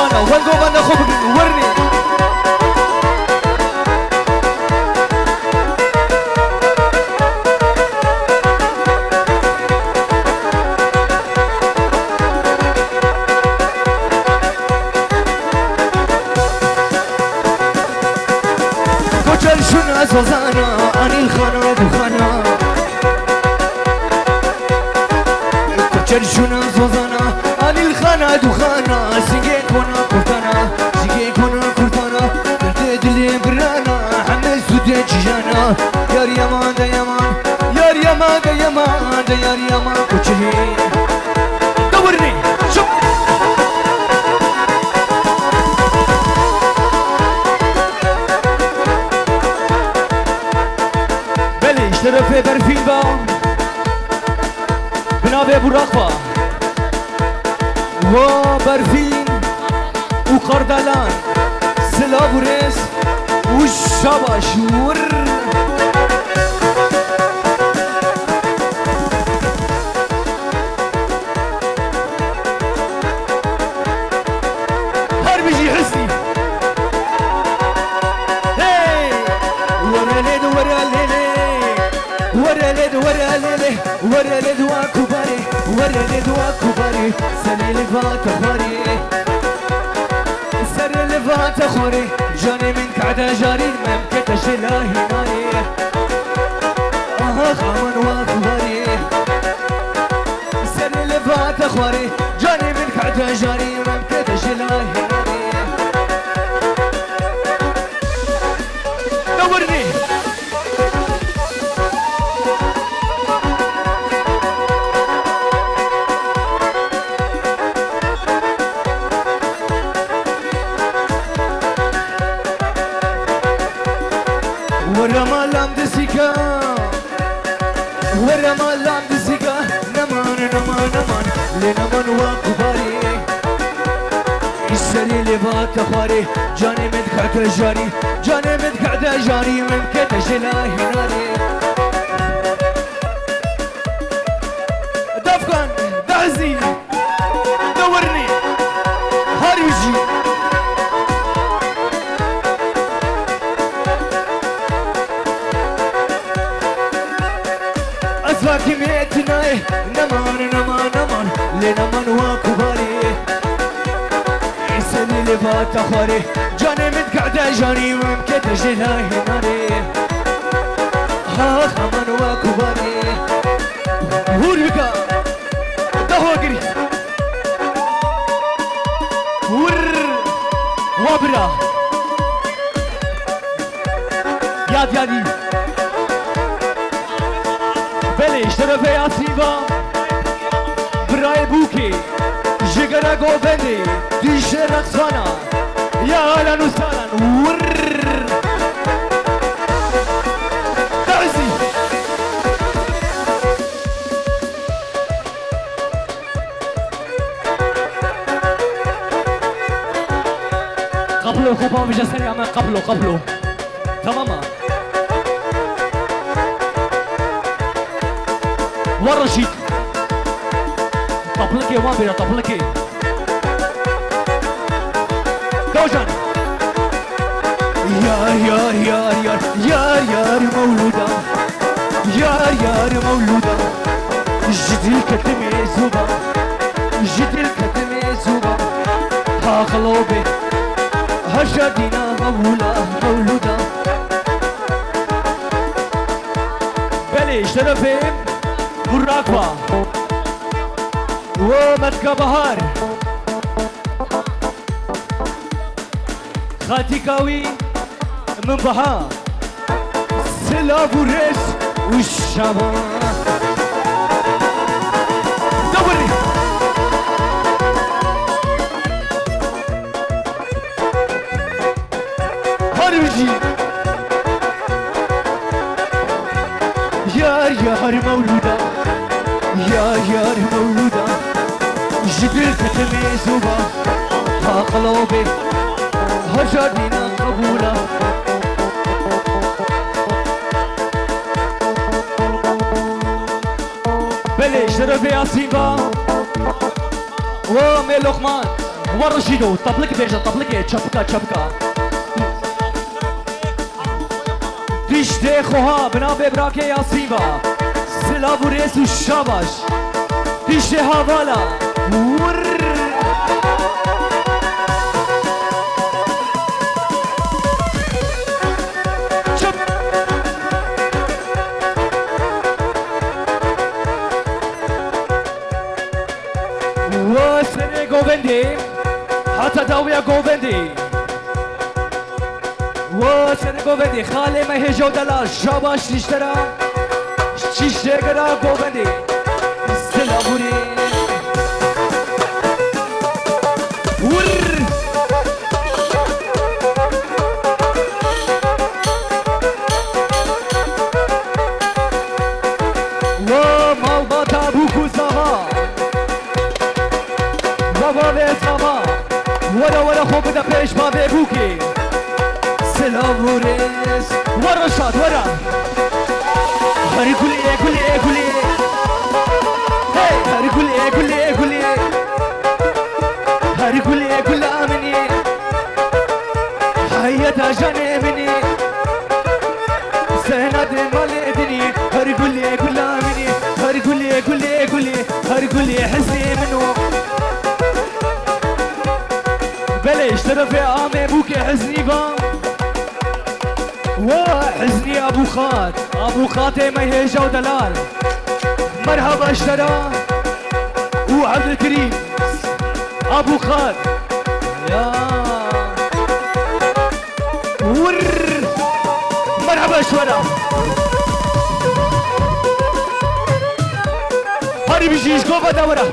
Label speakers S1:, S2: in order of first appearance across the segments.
S1: جانا وانقو بنا خوب ورني كوچل شنا زوزانا اني الخانا بخانا كوچل شنا زوزانا اني الخانا دخانا سيجي كونا كورتانا سيجي كونا كورتانا درد دلي برانا حمل سودة جيانا يار يمان دا يمان يار يمان دا يمان دا يار يمان كوچلي دورني شوف اشترفه برفين با بنابه براقبا و برفين و قردلان سلا برس و شباش ور هر بيجي حسني هي وراليد وراليد ورالد ورالد ورالد وكباري ورالد وكباري سني لفات خوري سر لفات خوري جاني من كعدة جاري ممكن تشلاهي ناري خامن وكباري سر لفات خوري جاني من كعدة جاري ممكن تشلاهي ناري دورني ورما لام دسيكا ورما لام دسيكا نمان نمان نمان لنمان وكباري السري لبات خاري جاني مدكعت جاري جاني مدكعت جاري ممكن تجلاهي ناري دفقان دعزي دورني هاريجي كميتنا نمان نمان نمان لنمان وكباري سني لبات خاري جاني متقعدة جاني وممكن تجلاهي ناري خمان وكباري هوربكا دهوغري ور وابرا ياد يادي بله اشترفه یاسیبا برای بوکی جگره گوبنده دیشه رقصانا یا آلان و سالان ور دعزی قبلو خوبا بجا سريع من قبلو تماما ورشيد طبلكي وما بينا طبلكي دوجان يار مولودة يار مولودة جدي الكتمي زوبا جدي الكتمي زوبا ها خلوبي هشادينا مولودة بلي شرفين براقبا ومتكا بهار خاتي كاوي من بها سلا بوريس والشباب دوري هارجي يار مولودة يار مولودة جبريل كتمي زوبا ها قلوبي هجرنا قبولا بلي شرب ياسين با ومي لقمان
S2: ورشيدو طبلك بيجا طبلك چپکا چپکا دیشته خوها بنا ببراک یاسیبا سلاو ریس و شاباش دیشته حوالا ور چپ و سنه گوبندی حتى داوية قوبندي وسنة قوبندي خالي ما هي جودة شاباش تشترى تشترى قوبندي سلاموري ور ومالباتا بوكو زاما بابا بيزاما ورا خوب بدا پیش با ببوکی سلام و ریز ورا شاد ورا هری گلی گلی گلی هی هری گلی گلی گلی هری گلی گلی منی حیات جانه منی سهنات مال ادنی هری گلی گلی منی هری گلی گلی گلی هری گلی حسنی منو بلش طرفي عامي ابوك حزني با وحزني ابو خات ابو خاتي ما يهجا ودلال مرحبا اشترى وعبد الكريم ابو خات يا ور مرحبا شورا هاري بيجيش قوبا دورة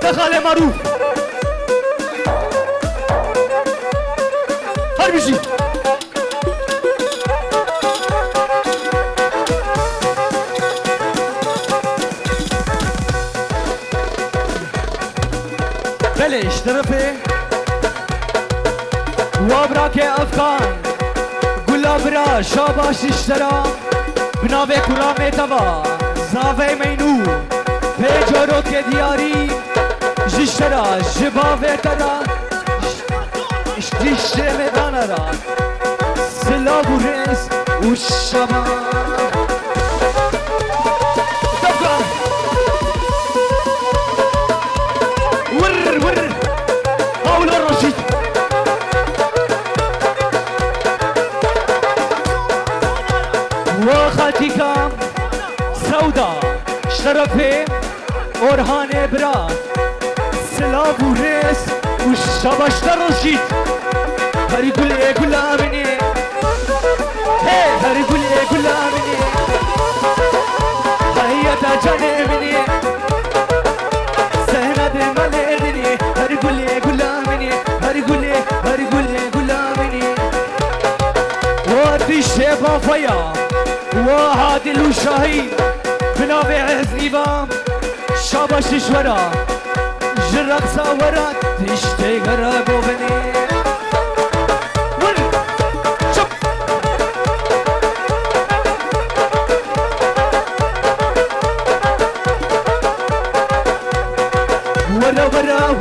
S2: دخل معروف بيجي بلش طرفي وابراك افغان قول برا شاباش اشترى بناوي كرامي تبا زاوي مينو في جاروت کے دیاری جشترا جباوي ترى اشتيشتي ميدانا را سلاب و ريس والشباب دبقا ور هاول الرشيد وخاتيكا سودا شرفي اورهاني برا سلاب و ريس والشباش الرشيد هاري قولي قول امني هي هاري قولي قول امني هيا تاجاني مني سهنا دي مالي ادني هاري قولي قول امني هاري قولي قول امني وادي الشيبة فيا وهادي الشهيد بنابي عزيبا شاباش تشورا جرق صورات تشتي غرقو بني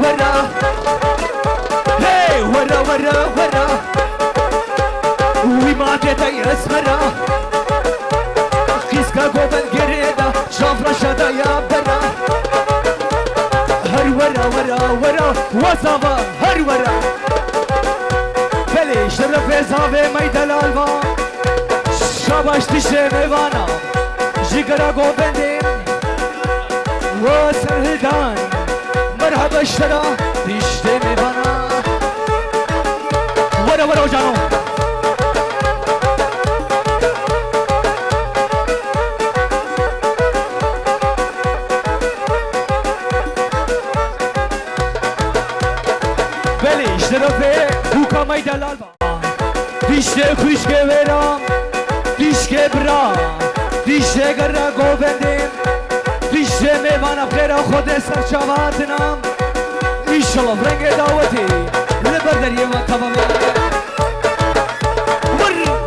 S2: ورا هي ورا وما تدي اسمرا قيسكا قوبل قريدا شافرا شدا يا بنا هر ورا وصابا هر ورا بلي شرف زاوي ميدان الالوا شاباش تشي ميوانا جيگرا قوبندين وسرهدان مرحبا اشترى تشتي ميوانا ورا جانو بلي اشترى بوكا ميدان الالوا تشتي خوشكي ويرام تشتي برا تشتي گرا قوبندين تشتي ميوانا بخير خود سرچاواتنام انشالله فرنگ دعوتي لبردريه و تمام ور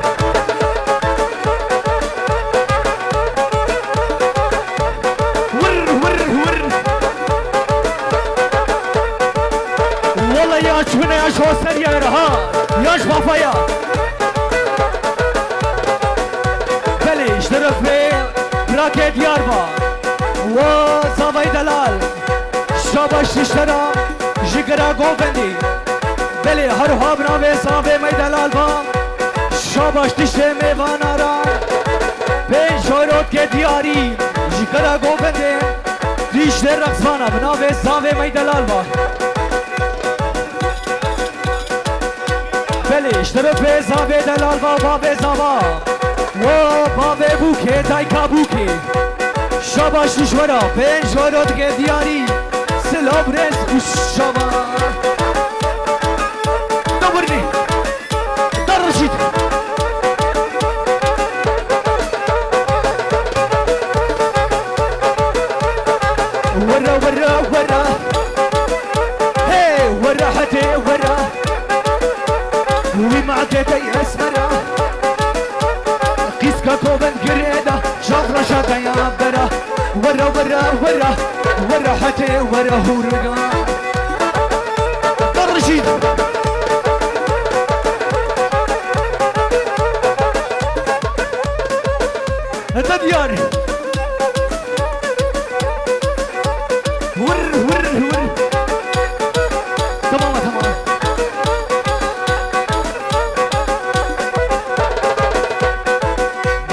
S2: والله ياش هنا ياش هوسر يا رها ياش بافايا بلي اشترف في براكة دياربا وصافي دلال شاباش تشترى جيكرا غوفندي بلي هروها برافي صافي مي دلال با شاباش تشتري ميوانا را بين شوروت كي دياري جيكرا غوفندي تشتري رقصانا بنافي صافي مي دلال با بلي اشترف في صافي دلال با بابي صافا وبابي بوكي دايكا بوكي شاباش نشورا بين شوروت كي دياري سلابرز والشبا دورني درجت ورا ورا ورا هي ورا حتى ورا ومعدتي اسمرا قيسكا كوبن قريدة شافرا شاكا يا برا ورا ورا ورا ورا حتى ورا هورقا درجي هذا دياري ور ور ور تمام تمام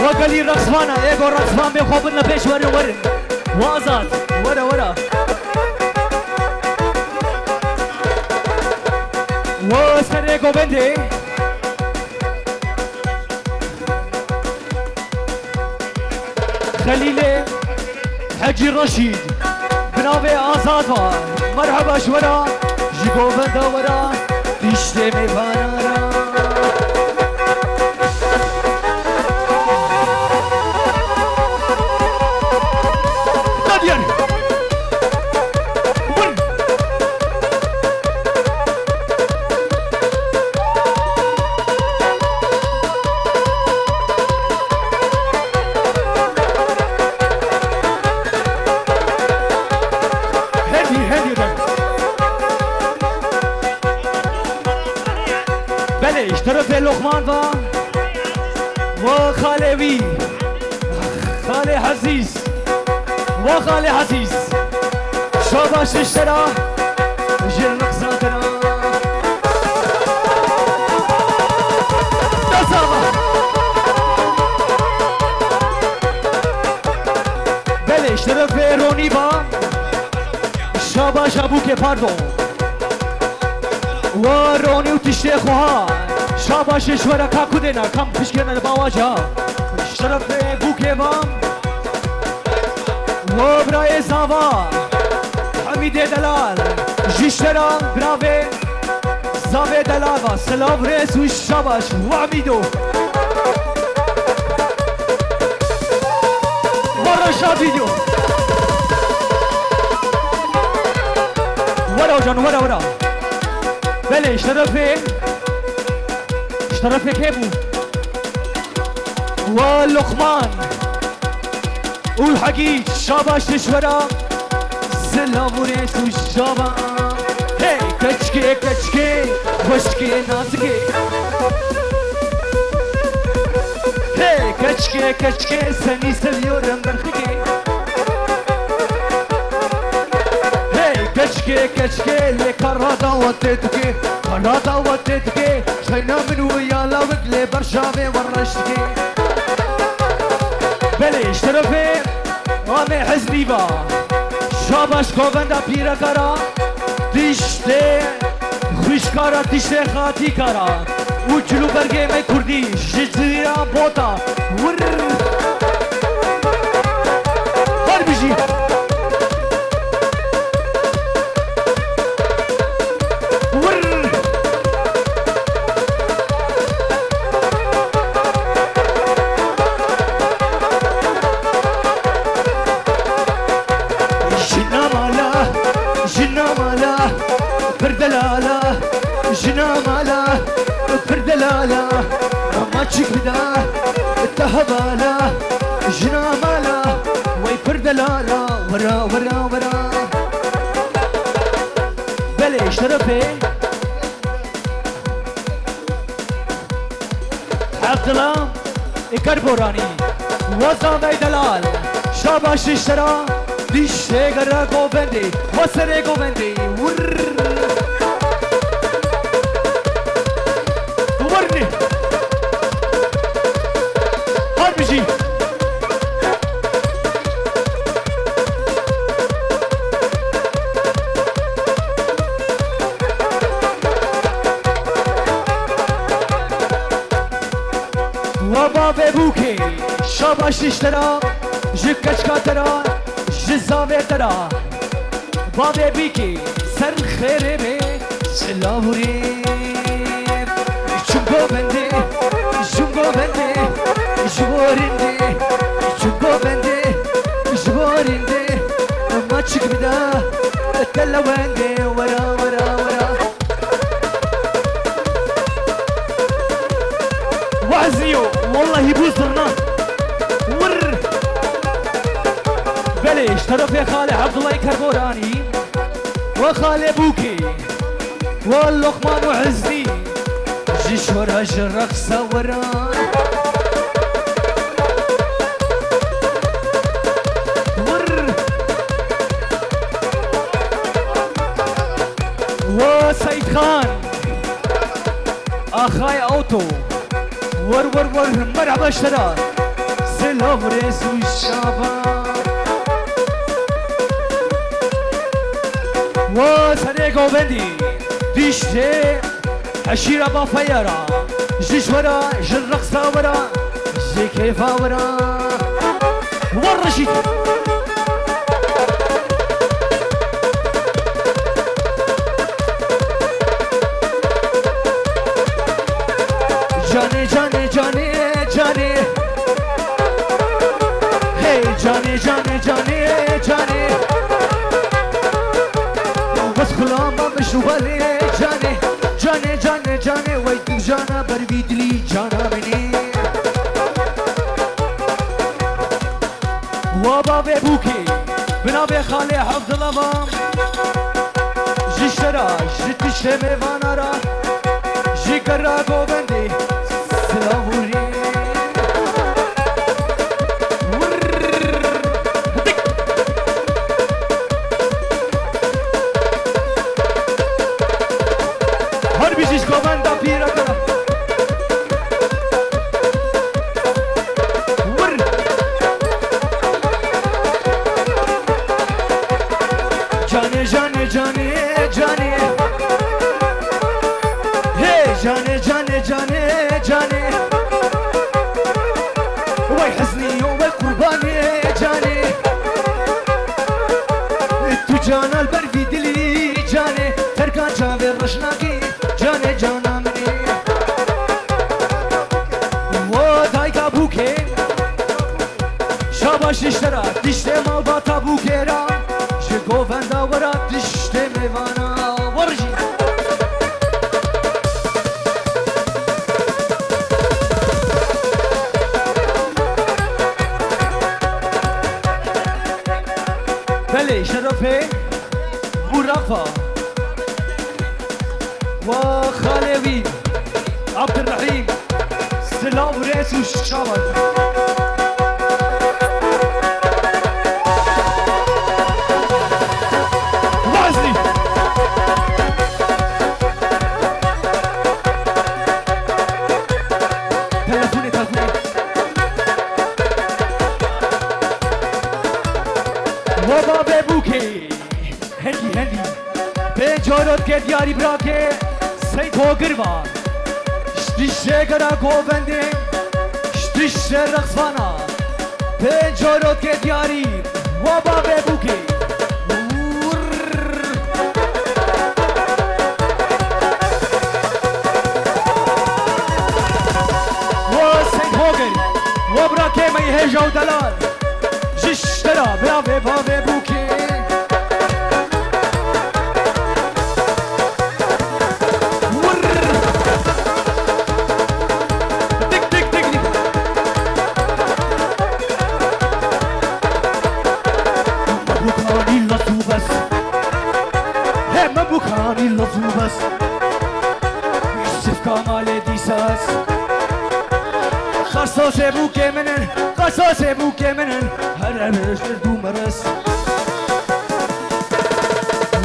S2: وقالي رقصوانا ايقو رقصوان بيخوبنا بيش ورن ورن وازاد ورا ورا وسر ايقو بندي خليلي حجي رشيد بنابي آزاد مرحبا شورا جيكو بندا ورا تشتي ميفانا اشترف لقمان با وخالوي خالي حسيس وخالي حسيس شاباش اشترى جيل نقصاتنا تصابا بلي اشترف روني با شاباش ابوكي باردون وروني وتشتيخوها شاباش شورا كاكو دينا كم بشكينا البواجها شرف بوكي بام وبراي زافا حميد دلال جيشترا برافي زافي دلال سلام ريس والشاباش وعميدو ورا شاب فيديو ورا وجن ورا بلي اشترف كيفو واللقمان والحقيق شاباش تشورا سلام وريس والشابا هي كتشكي كتشكي وشكي ناسكي هي كتشكي كتشكي سني سليورم برخكي هي كتشكي كتشكي اللي كرادا وديتكي كرادا وديتكي شينا من ويا لوقلي برشامي ورشتكي بلي اشترفي وامي حزبي با شاباش كوبندا بيرا كارا تشتي خوش كارا تشتي خاتي كارا وچلو برگه مي كردي جزيرا بوتا ور هر بيجي فردلالا ما تشكدا التهبالا جنا مالا وي فردلالا ورا ورا ورا بلي اشترفي عبد الله الكربوراني وزاوي دلال شاباش اشترى ديشتي قرا قوبندي وسري قوبندي ورني هاد بيجي وبابي بوكي شاباش اشترى جكش كاترا جزاوي ترى بابي بيكي سر خيري بي سلاوري جنبو بندي جنبو بندي جبورندي جنبو بندي جبورندي ما تشك بدا التلا وندي ورا ورا ورا وعزيو والله يبوزرنا ور بلي اشترف يا خالي عبد الله الكربوراني وخالي بوكي واللقمان وعزني جيش ورا الرقصة وران ور وسيد خان اخاي اوتو ور ور ور مرحبا اشترى سلام ريس والشباب وسريقو بندي ديشتي عشيرة بافيرا جيش ورا جي الرقصة ورا جي كيفا ورا ورشيد جاني جاني جاني جاني هي جاني جاني جاني جاني بس خلاما مش ولي جاني جاني جاني جاني ويتو جانا بربيدلي جانا مني وبابي بوكي بنابي خالي حفظ الأمام جيشترا جيتشتي ميفانارا جي كراغو بندي سلاوري جاني جاني جاني جاني هي جاني جاني جاني جاني وي حزني وي قرباني جاني انتو جانا البرفي دلي جاني تركان جابي الرشناكي جاني جانا مني ودايكا بوكي شاباش اشترى دشتي مال باتا بوكيرا جوفندا ورا دشتي ميوانا ورجي بلي شرفي ورفا وخالوي عبد الرحيم سلام رئيس الشعب وبابي بوكي هندي هندي بجورت كد ياري براكي سيد هو قربان شتيشتي قرا قوبندي شتيشتي رقصانا بجورت كد ياري وبابي بوكي وسيد هو قرب وبراكي ما يهجا ودلال جيشترا برافي بابي بوكي دك دك دك دك مبوكاني لطو بس هي مبوكاني لطو بس يوسف كمال ديساس
S1: قصاص بوك منن قصاص بوك منن هرمش دو مرس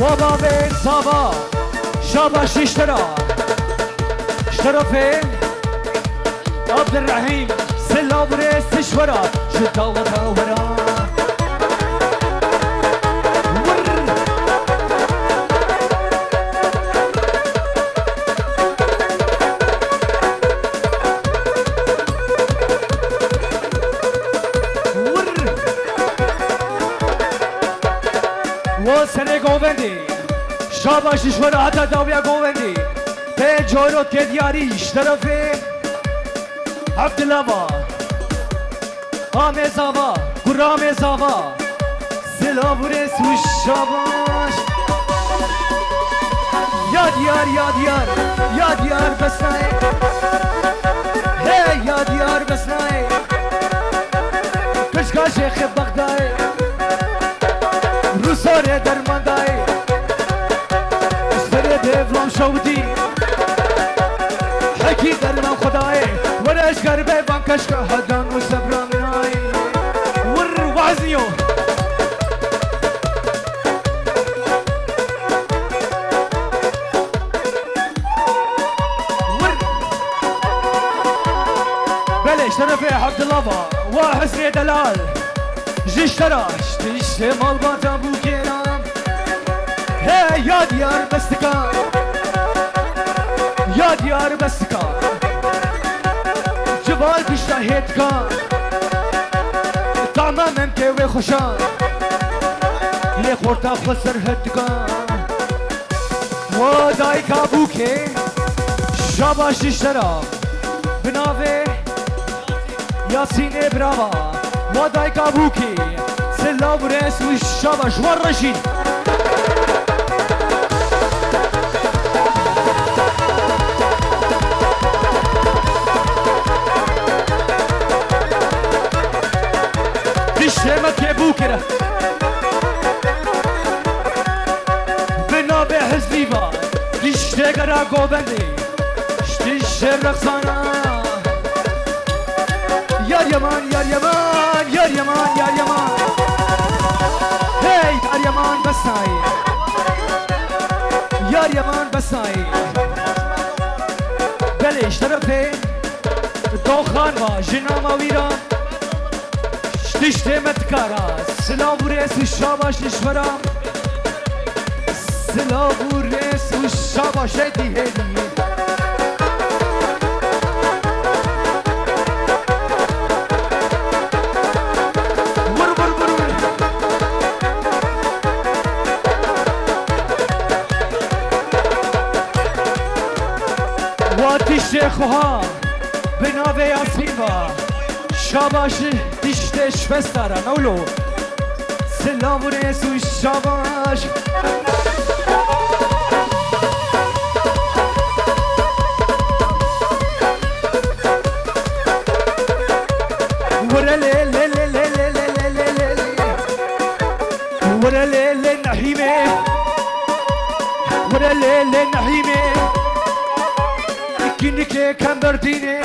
S1: وبابك صبا شاباش اشترى فين عبد الرحيم سلا بريس تشورا شتا وتورا وسنه گووندی شاباش تشورا حتی داویا گووندی به جورو که دیاری اشترافه عبدالله آمزاوا قرامزاوا سلابورس و شاباش یاد یار یاد یار یاد یار بسنای هی یاد یار بسنای کشکا شیخ بغدای روساره درماندای سره دیولام شودی حکی درمان خدای ورش قربه بانکش که هدان و سبران نای ور وعزیو ور بله شرفه عبدالله و حسن دلال جشتراش تشت مال باتا بو کرام هی یاد یار بستکان یاد یار بستکان جبال بشتا هيت كان طعمه ممكن وخشان لي خورتا خسر هت كان وداي كابوكي شاباش اشترى بنافي ياسين براوا وداي كابوكي سلا بريس والشاباش والرشيد شمت بوكرة بنابه حزبيبا ديشتغرا قوبندي شتيش رقصانا يار يمان يار يمان يار يمان يار يمان هي يار يمان بساي يار يمان بساي بلش طرفه دوخان و جناما ويرا دشته متکارا سلام ریس و شاباش نشورا سلام ریس و شاباش دیگه ور ور ور و دشته خواه بنابه یاسیبا شاباش دشتش بستارا نولو سلام و ریس و شاباش ورله له له له له له له له له ورله له نحيمه ورله له نحيمه كنك كم بردينه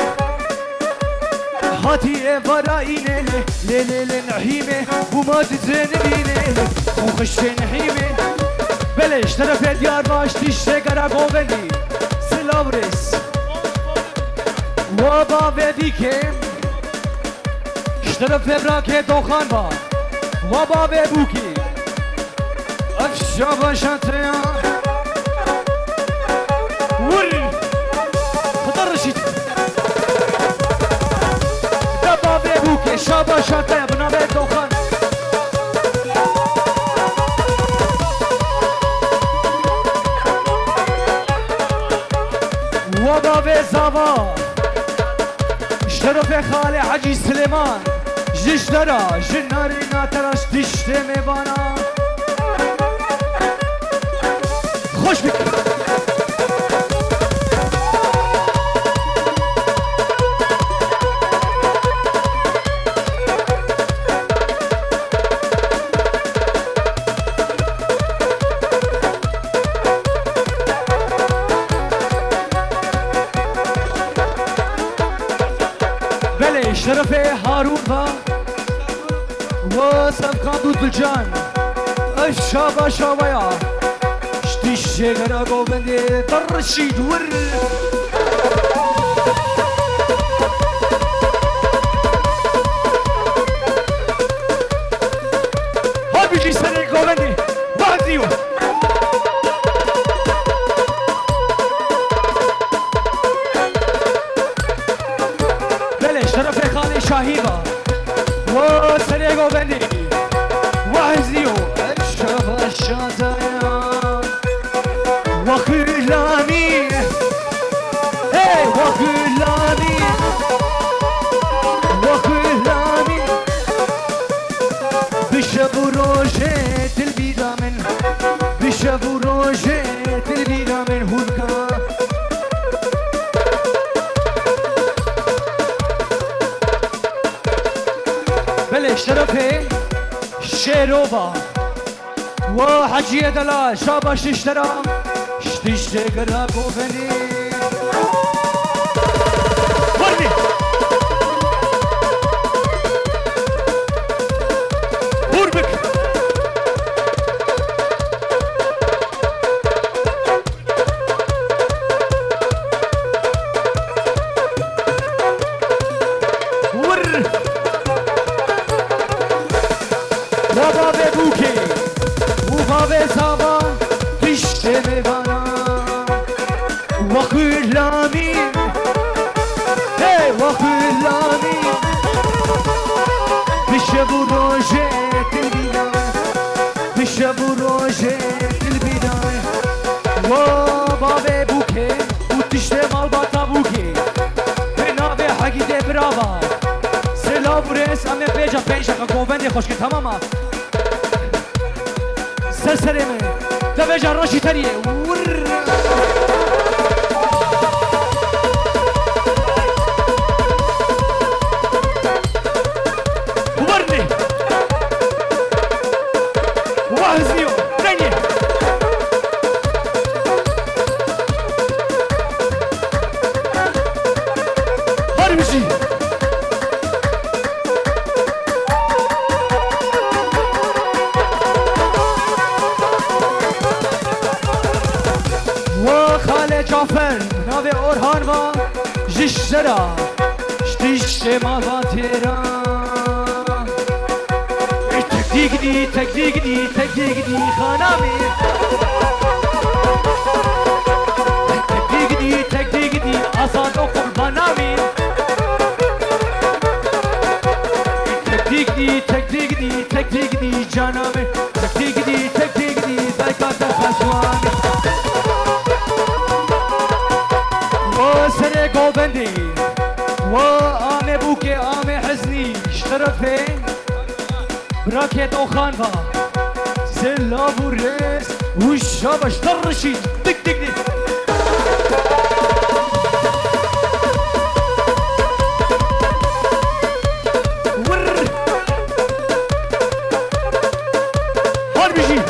S1: هاتي براينه لي لي لي نحيمه وما تزنبينه وخش نحيمه بلش طرف ديار باش تشتغل قوبندي سلام ريس وبا بديكم اشترف براكه دوخان با وبا ببوكي افشا باشتيا ور خطر رشيد بوكي شابا شاطئ بنابه دوخان وبابه زابا اشترف خالي حجي سليمان جشترا جناري ناتراش تشتي ميبانا خوش بك
S2: شرف هارون با وسبقان دود بالجان الشابا شابايا شتي الشجرة قوبندي طرشي دور هاد بيجي سريع قوبندي واحد زيو بلش شرف خالي شاهيبا وسريع قوبندي واحد زيو
S1: الشباب الشاطئ
S2: وخلاني ايه وخلاني وخلاني
S1: بشب روجت البيضة من بشب روجت البيضة من هولكا
S2: بلش شرفي شيروبا وحجية دلا شاباش اشترى
S1: تشتغل قوبني
S2: ورني قربك ور وبابي بوكي وبابي سابا تشتمي بنا وخلاني هي وخلاني
S1: بشب روجت البيضة بشب روجت البيضة
S2: وبابي بوكي وتشتم البطا بوكي بنابي حقيقة برافا سلام ورئيس أمي بيجا بيشا كوبندي خوشكي تماما سلسلمي دبيجا راشي تريه ور ورني وهزيو رني هرمشي وخالد جعفر ناوي أورهان و جشترا شتيش مالاتيرا تكديقدي تكديقدي تكديقدي خانامي تكديقدي تكديقدي أصاد قربانامي تكديقدي تكديقدي تكديقدي جانامي تكديقدي تكديقدي دايكات خسواني وسري قوبندي وآمي بوكي آمي حزني اشترفي براكيت أوخانفا سلاب الرئيس والشابش طرشي دك دك دك ور هون بيجي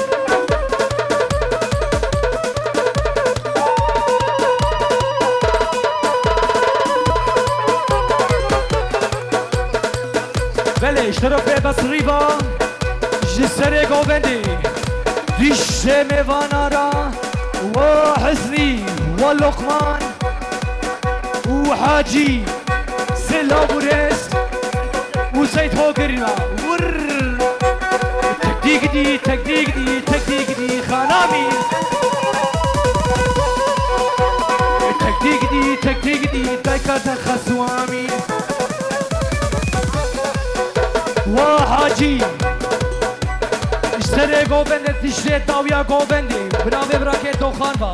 S2: بلش طرفي بصريبا جسري قوبندي ديشة ميفانارا وحسني واللقمان وحاجي سلابوريس وزيت هوكرنا ور تكديقدي تكديقدي تكديقدي خانامي تكديقدي تكديقدي دايكات خسوامي وحاجي اشتري قوبندي تشتري داويا قوبندي بناوي براكيتو خانفا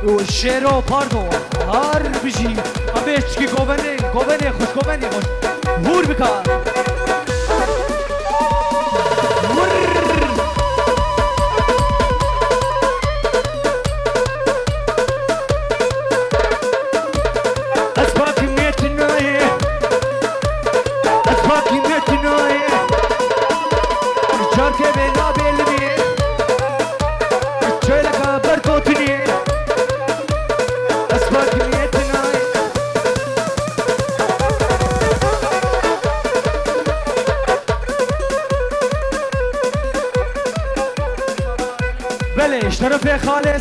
S2: والشيرو باردو هار بيجي ام بيشتكي قوبندي قوبندي خوش قوبندي خوش هور بكار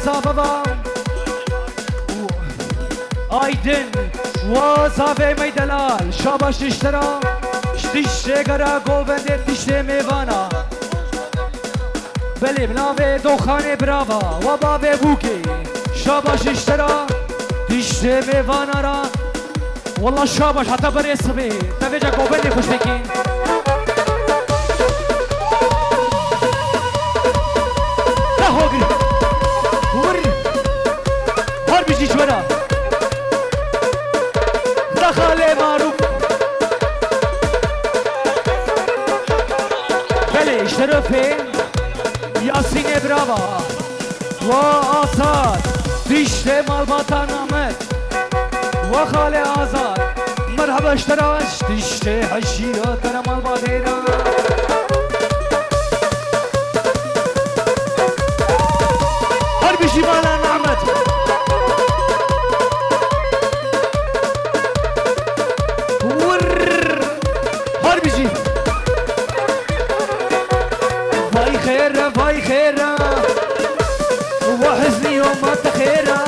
S2: زابا آیدن و زاوی میدلال شاباش اشترا شتیشه گرا گوونده تیشه میوانا بله بناوه دوخانه براوا و بابه بوکی شاباش اشترا تیشه میوانا را والله شاباش حتی بری اسمه تفیجا گوونده خوش بکین نهوگی ورد هر بیشی چورا دخل معروف بله شرفه یاسین براوا و آزاد دیشت مالباتان آمد و خال آزاد مرحبا اشتراش دیشت حشیرات در مالباتینا هر بیشی مالا نعمت هر بیشی وای خیره وای خیره وحزني يوم ما تخيره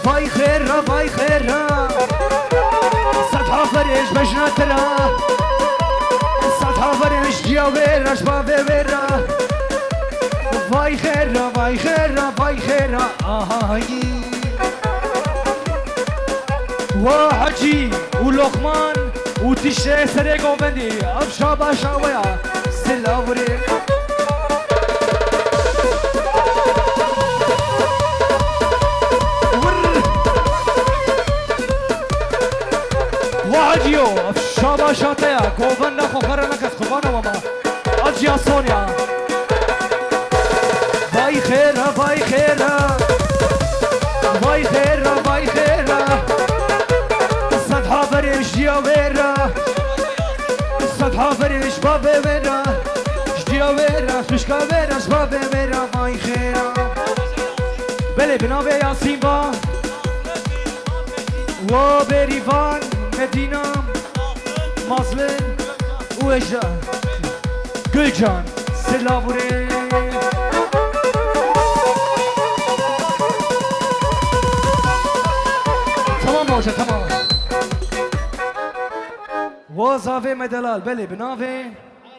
S2: وای خیره وای خیره سطح فرش بجنا ترى سطح فرش جاويرش بابي ويرا وای خیره وای خیره وای خیره آهایی وحجي ولقمان وتشي سريقو بندي افشا باشا ويا سلاوري وعجيو افشا باشا تيا قوبن نخو خرنا كس خبانا وما اجيا سونيا باي خيرا باي خيرا باي خيرا باي خيرا صدحا فريش جيا ويرا صدحا فريش بابي ويرا جيا ويرا سوشكا ويرا بابي ويرا باي خيرا بلي بناوي ياسين با و بريفان مدينة مازلن وإجا گلجان سلاوره تمام باشه تمام و زاوی مدلال بله بناوه